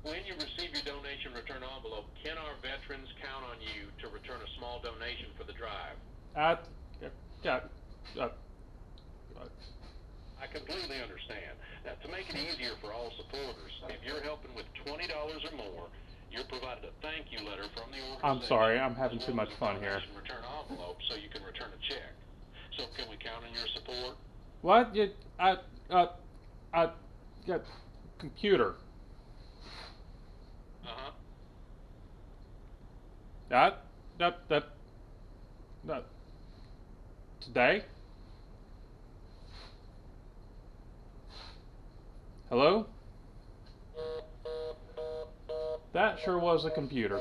When you receive your donation return envelope, can our veterans count on you to return a small donation for the drive? Uh, yeah, uh, I completely understand. Now, to make it easier for all supporters, if you're helping with $20 or more, you're provided a thank you letter from the I'm organization, sorry, I'm as having too well much as a fun here. donation return envelope so you can return a check. So can we count on your support? What? Uh, uh, yeah, computer. Uh-huh. That, that, that, today? Hello? That sure was a computer.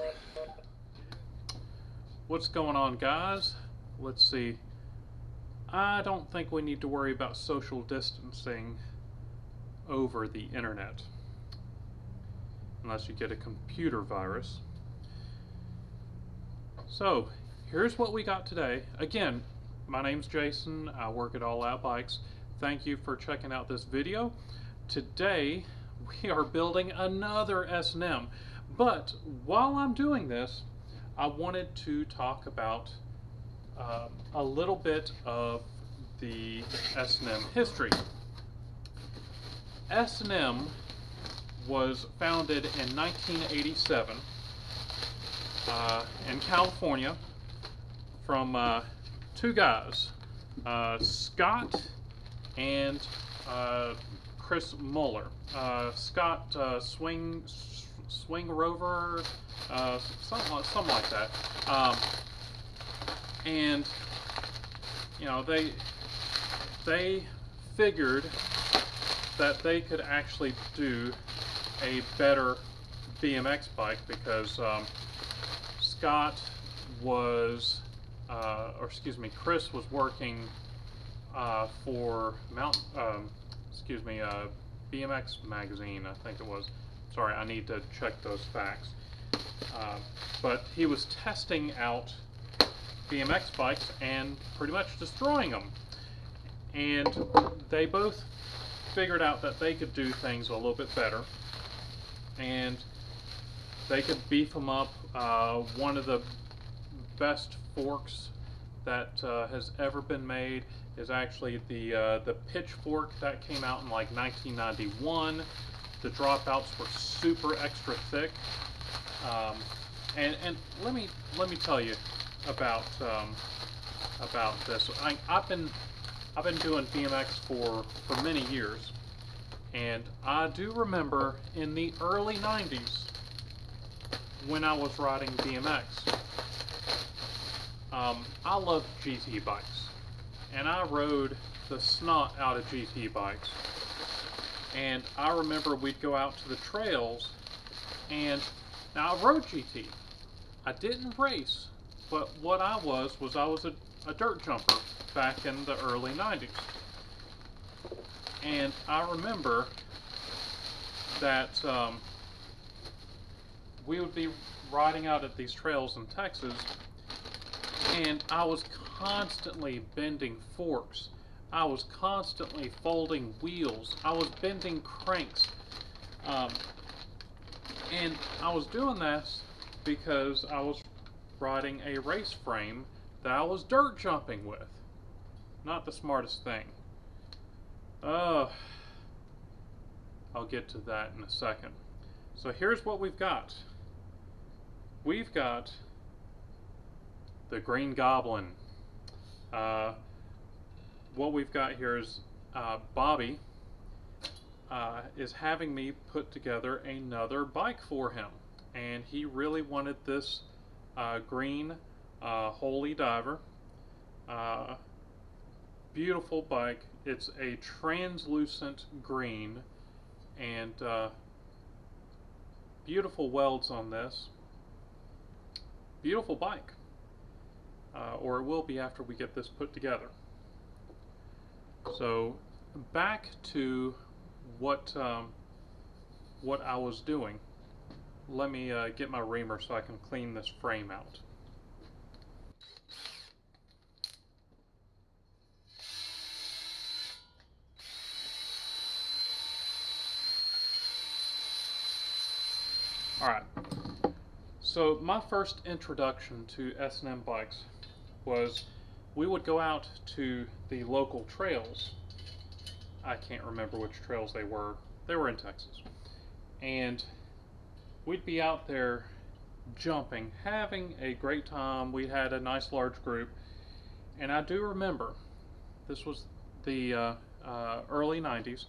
What's going on, guys? Let's see. I don't think we need to worry about social distancing over the internet. Unless you get a computer virus. So, here's what we got today. Again, my name's Jason. I work at All Out Bikes. Thank you for checking out this video. Today, we are building another S&M. But while I'm doing this, I wanted to talk about a little bit of the S&M history. S&M was founded in 1987 in California from two guys, Scott and Chris Muller. Scott Swing Rover, something like that. And you know, they figured that they could actually do a better BMX bike because Scott was, Chris was working for BMX magazine, I think it was. Sorry, I need to check those facts. But he was testing out BMX bikes and pretty much destroying them. And they both figured out that they could do things a little bit better. And they could beef them up. One of the best forks that has ever been made is actually the pitchfork that came out in like 1991. The dropouts were super extra thick. And let me tell you about this. I've been doing BMX for many years, and I do remember in the early 90s when I was riding BMX. I loved GT bikes, and I rode the snot out of GT bikes. And I remember we'd go out to the trails, and now I rode GT. I didn't race, but what I was a dirt jumper back in the early 90s. And I remember that we would be riding out at these trails in Texas, and I was constantly bending forks. I was constantly folding wheels. I was bending cranks. And I was doing this because I was riding a race frame that I was dirt jumping with. Not the smartest thing. I'll get to that in a second. So here's what we've got. We've got the Green Goblin. What we've got here is Bobby is having me put together another bike for him. And he really wanted this green Holy Diver. Beautiful bike. It's a translucent green, and beautiful welds on this. Beautiful bike. Or it will be after we get this put together. So back to what I was doing. Let me get my reamer so I can clean this frame out. Alright, so my first introduction to S&M bikes was we would go out to the local trails. I can't remember which trails they were. They were in Texas. And we'd be out there jumping, having a great time. We had a nice large group. And I do remember, this was the early 90s,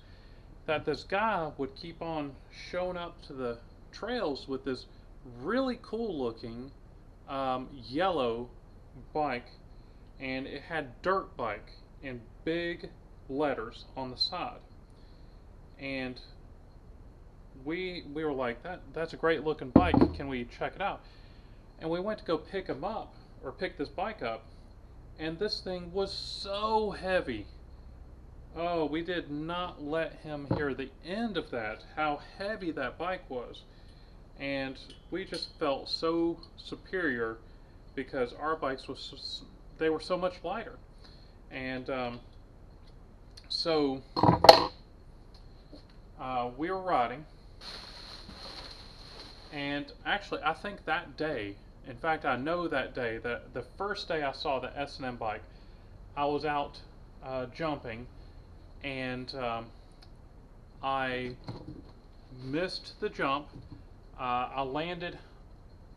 that this guy would keep on showing up to the trails with this really cool looking yellow bike, and it had dirt bike in big letters on the side. And we were like, that's a great looking bike, can we check it out? And we went to go pick him up, or pick this bike up, and this thing was so heavy. Oh, we did not let him hear the end of that, how heavy that bike was. And we just felt so superior because our bikes they were so much lighter. And so we were riding, and actually I think that day, in fact I know that day, that the first day I saw the S&M bike, I was out jumping, and I missed the jump. I landed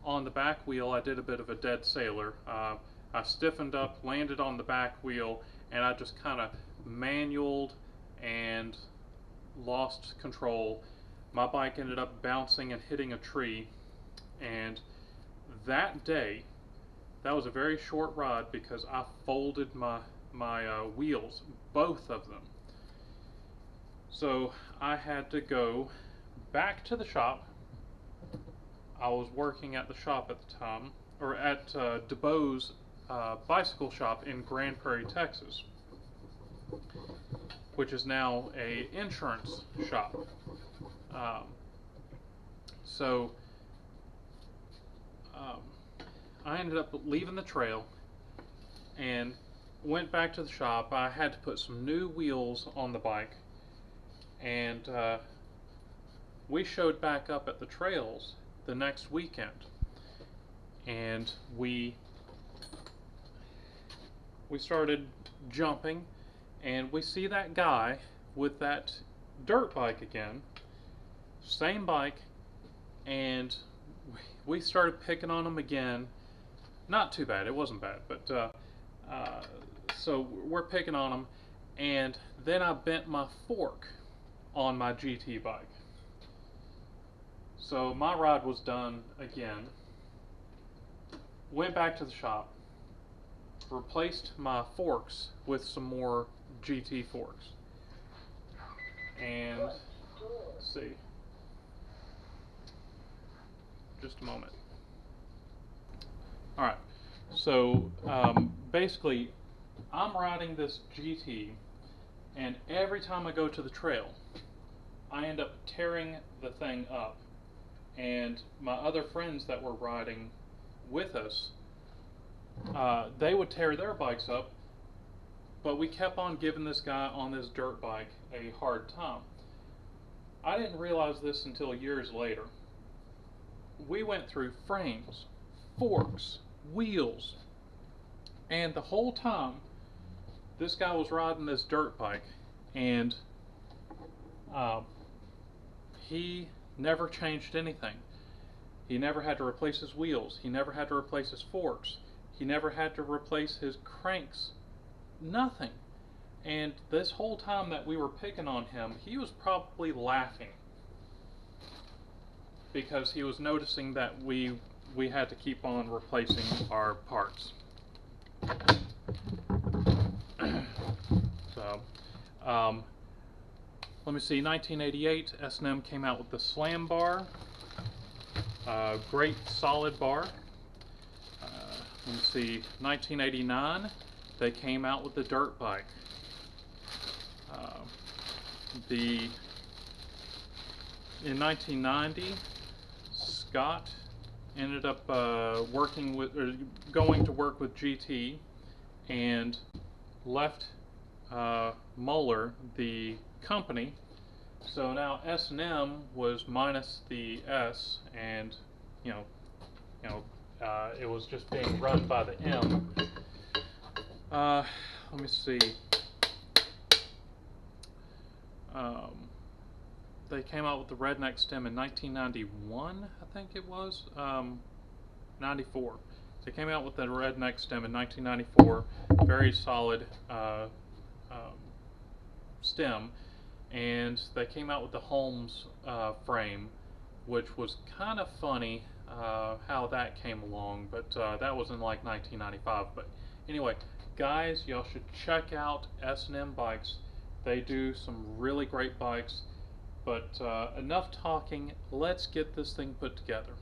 on the back wheel. I did a bit of a dead sailor. I stiffened up, landed on the back wheel, and I just kind of manualed and lost control. My bike ended up bouncing and hitting a tree, and that day, that was a very short ride because I folded my wheels, both of them. So I had to go back to the shop. I was working at the shop at the time, or at DeBoe's bicycle shop in Grand Prairie, Texas, which is now a insurance shop. So I ended up leaving the trail and went back to the shop. I had to put some new wheels on the bike, and we showed back up at the trails the next weekend, and we started jumping, and we see that guy with that dirt bike again, same bike, and we started picking on him again. Not too bad, it wasn't bad, but so we're picking on him, and then I bent my fork on my GT bike. So my ride was done again. Went back to the shop, replaced my forks with some more GT forks. And let's see. Just a moment. Alright, so basically I'm riding this GT, and every time I go to the trail I end up tearing the thing up, and my other friends that were riding with us, they would tear their bikes up, but we kept on giving this guy on this dirt bike a hard time. I didn't realize this until years later. We went through frames, forks, wheels, and the whole time this guy was riding this dirt bike, and he never changed anything. He never had to replace his wheels. He never had to replace his forks. He never had to replace his cranks. Nothing. And this whole time that we were picking on him, he was probably laughing because he was noticing that we had to keep on replacing our parts. So, let me see, 1988, S&M came out with the Slam bar. Great solid bar. Let me see, 1989, they came out with the dirt bike. In 1990, Scott ended up going to work with GT, and left Muller, the company, So now S&M was minus the S, and you know, it was just being run by the M. Let me see. They came out with the redneck stem in 1991, I think it was, 94. They came out with the redneck stem in 1994, very solid stem, and they came out with the Holmes frame, which was kind of funny how that came along, but that was in like 1995. But anyway, guys, y'all should check out S&M Bikes. They do some really great bikes. But enough talking, let's get this thing put together.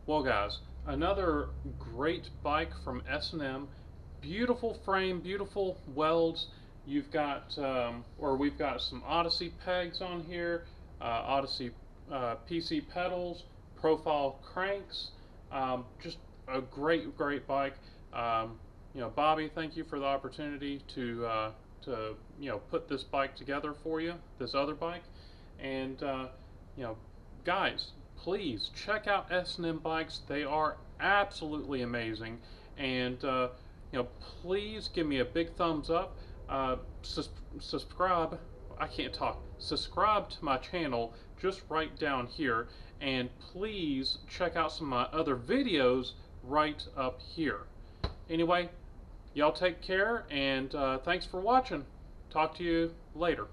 Well, guys, another great bike from S&M. Beautiful frame, beautiful welds. You've got, or we've got some Odyssey pegs on here, Odyssey PC pedals, profile cranks. Just a great, great bike. Bobby, thank you for the opportunity to put this bike together for you, this other bike, and guys, please check out S&M bikes. They are absolutely amazing, and please give me a big thumbs up. Subscribe. I can't talk. Subscribe to my channel just right down here, and please check out some of my other videos right up here. Anyway, y'all take care, and thanks for watching. Talk to you later.